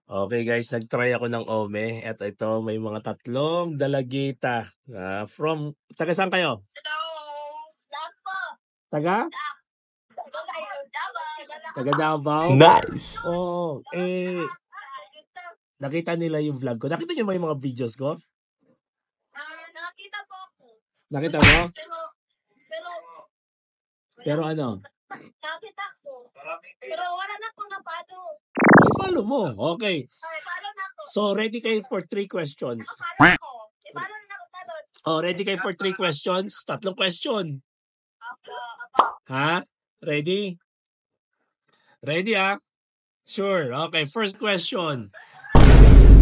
Okay guys, nag-try ako ng ome at ito may mga tatlong dalagita. Taga saan kayo? Taga? Taga Davao? Nice. Oo. Nakita nila yung vlog ko. Nakita niyo ba yung mga videos ko? Nakita po ako. Nakita mo? Pero, Pero ano? nakita ko. Pero wala na akong napado. Ay, follow mo. Okay. Ay, paano na ako? So, ready kayo for 3 questions. Paano ako? Paano na ako talon? Oh, ready kayo for 3 questions? 3 question. Ako. Ha? Ready? Ready, ah? Sure. Okay, first question.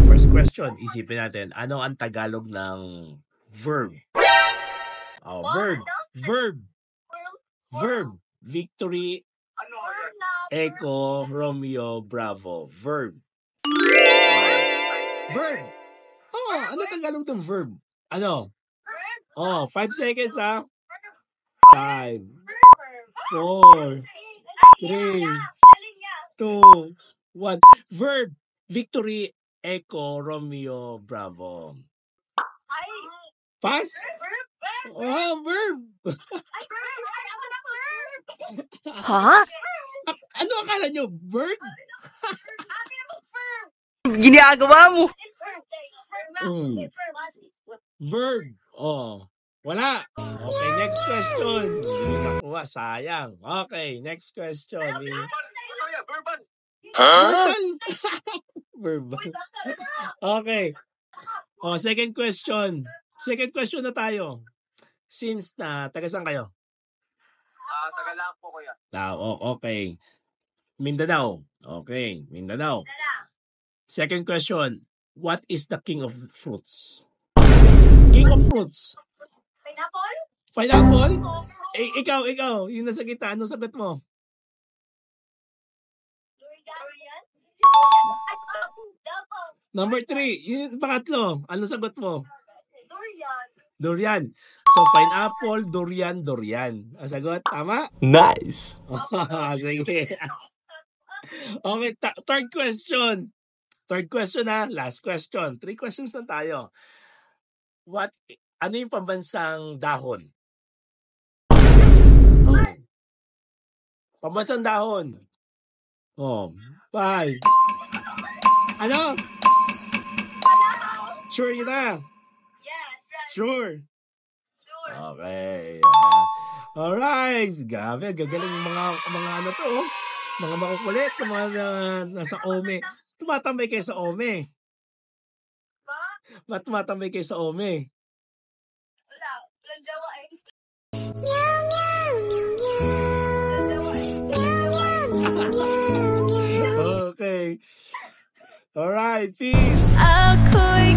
First question, isipin natin. Ano ang Tagalog ng verb? Oh, verb. Verb. Verb. Victory, Echo, Romeo, Bravo. Verb. Verb. Oh, ano Tagalog ng verb? Ano? Oh, 5 seconds, ha? 5, 4, 3, 2, 1. Verb. Victory, Echo, Romeo, Bravo. Ay, Pass? Oh, verb. Ha? Ano akala nyo? Verb? Ginagawa mo. Verb. Oh. Wala. Okay, next question. Hindi nakuha. Sayang. Okay, next question. Verbal. Verbal. Okay. Oh, second question. Second question na tayo. Since na, taga saan kayo? Taga lang po kuya. Okay. Mindanao. Okay, Mindanao. Second question. What is the king of fruits? King of fruits. pineapple? Pineapple? Ikaw. Yung nasa gitna, anong sagot mo? Durian? Number 3. Yung pangatlo, anong sagot mo? Durian. Durian. So, pineapple, durian. Ang sagot, tama? Nice. Sige. Okay, third question. Third question na, last question. 3 questions na tayo. Ano yung pambansang dahon? Oh. Pambansang dahon. Oh, 5. Ano? Sure yun na? Yes. Sure. Sure. Okay. Alright. Gabi, gagaling mga ano to. Mga makukulit, mga nasa ome. Tumatambay kayo sa ome. Ba't tumatambay kayo sa ome? Wala. Walang jawa eh. Okay. Alright, peace. Ako'y